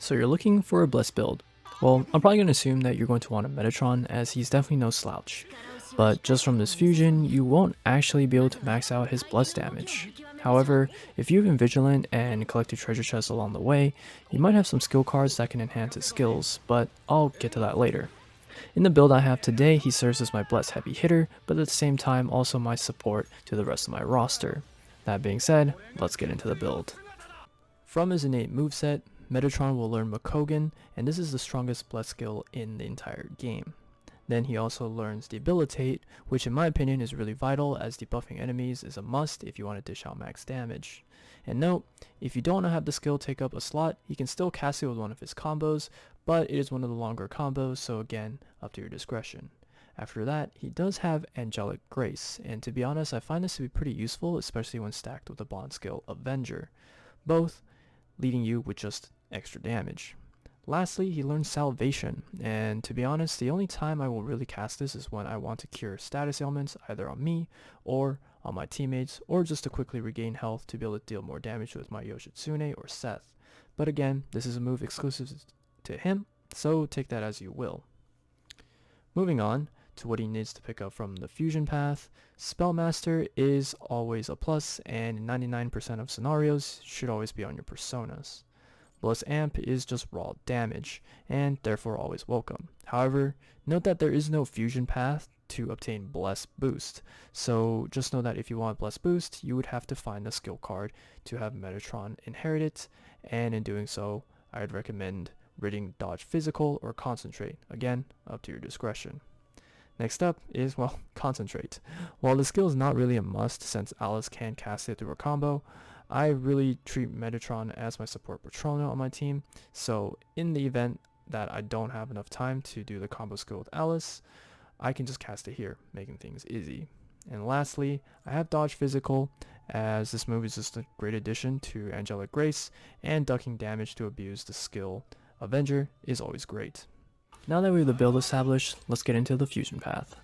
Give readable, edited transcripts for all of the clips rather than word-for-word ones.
So you're looking for a Bless build. Well, I'm probably going to assume that you're going to want a Metatron, as he's definitely no slouch. But just from this fusion, you won't actually be able to max out his Bless damage. However, if you've been vigilant and collected treasure chests along the way, you might have some skill cards that can enhance his skills, but I'll get to that later. In the build I have today, he serves as my Bless heavy hitter, but at the same time also my support to the rest of my roster. That being said, let's get into the build. From his innate moveset, Metatron will learn Makogan, and this is the strongest Bless skill in the entire game. Then he also learns Debilitate, which in my opinion is really vital, as debuffing enemies is a must if you want to dish out max damage. And note, if you don't have the skill take up a slot, he can still cast it with one of his combos, but it is one of the longer combos, so again, up to your discretion. After that, he does have Angelic Grace, and to be honest, I find this to be pretty useful, especially when stacked with the bond skill Avenger, both leading you with just extra damage. Lastly, he learns Salvation, and to be honest, the only time I will really cast this is when I want to cure status ailments either on me or on my teammates, or just to quickly regain health to be able to deal more damage with my Yoshitsune or Seth. But again, this is a move exclusive to him, so take that as you will. Moving on to what he needs to pick up from the fusion path, Spellmaster is always a plus, and in 99% of scenarios should always be on your personas. Bless Amp is just raw damage, and therefore always welcome. However, note that there is no fusion path to obtain Bless Boost, so just know that if you want Bless Boost, you would have to find a skill card to have Metatron inherit it, and in doing so, I'd recommend ridding Dodge Physical or Concentrate, again, up to your discretion. Next up is, well, Concentrate. While the skill is not really a must since Alice can cast it through a combo, I really treat Metatron as my support Patrona on my team, so in the event that I don't have enough time to do the combo skill with Alice, I can just cast it here, making things easy. And lastly, I have Dodge Physical, as this move is just a great addition to Angelic Grace, and ducking damage to abuse the skill Avenger is always great. Now that we have the build established, let's get into the fusion path.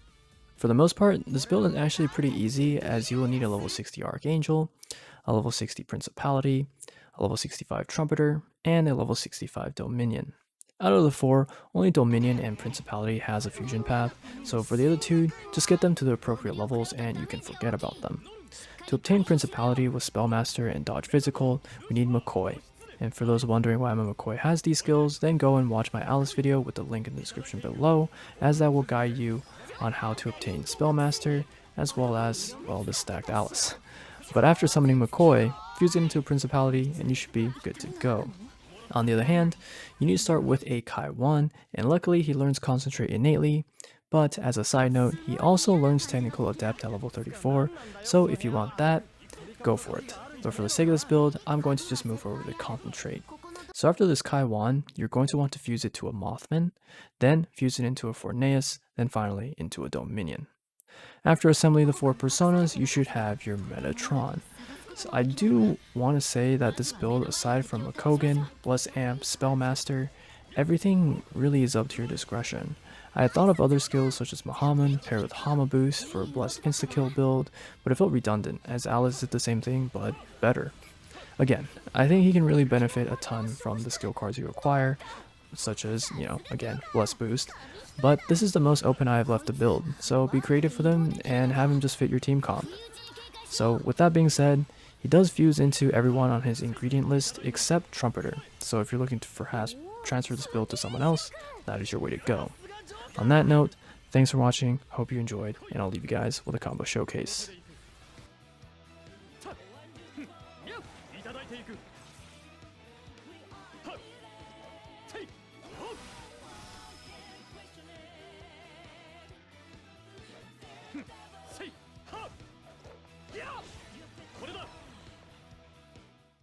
For the most part, this build is actually pretty easy, as you will need a level 60 Archangel, a level 60 Principality, a level 65 Trumpeter, and a level 65 Dominion. Out of the four, only Dominion and Principality has a fusion path, so for the other two, just get them to the appropriate levels and you can forget about them. To obtain Principality with Spellmaster and Dodge Physical, we need McCoy. And for those wondering why my McCoy has these skills, then go and watch my Alice video with the link in the description below, as that will guide you on how to obtain Spellmaster, as well as, well, the stacked Alice. But after summoning McCoy, fuse it into a Principality and you should be good to go. On the other hand, you need to start with a Kai 1, and luckily he learns Concentrate innately, but as a side note, he also learns Technical Adept at level 34, so if you want that, go for it. But for the sake of this build, I'm going to just move over to Concentrate. So after this Kai 1, you're going to want to fuse it to a Mothman, then fuse it into a Forneus, then finally into a Dominion. After assembling the four personas, you should have your Metatron. So I do want to say that this build, aside from Makogan, Bless Amp, Spellmaster, everything really is up to your discretion. I had thought of other skills such as Mahaman paired with Hama Boost for a Bless insta-kill build, but it felt redundant as Alice did the same thing but better. Again, I think he can really benefit a ton from the skill cards you acquire, such as, again, Bless Boost, but this is the most open I have left to build, so be creative for them and have him just fit your team comp. So with that being said, he does fuse into everyone on his ingredient list except Trumpeter, so if you're looking to perhaps transfer this build to someone else, that is your way to go. On that note, thanks for watching, hope you enjoyed, and I'll leave you guys with a combo showcase.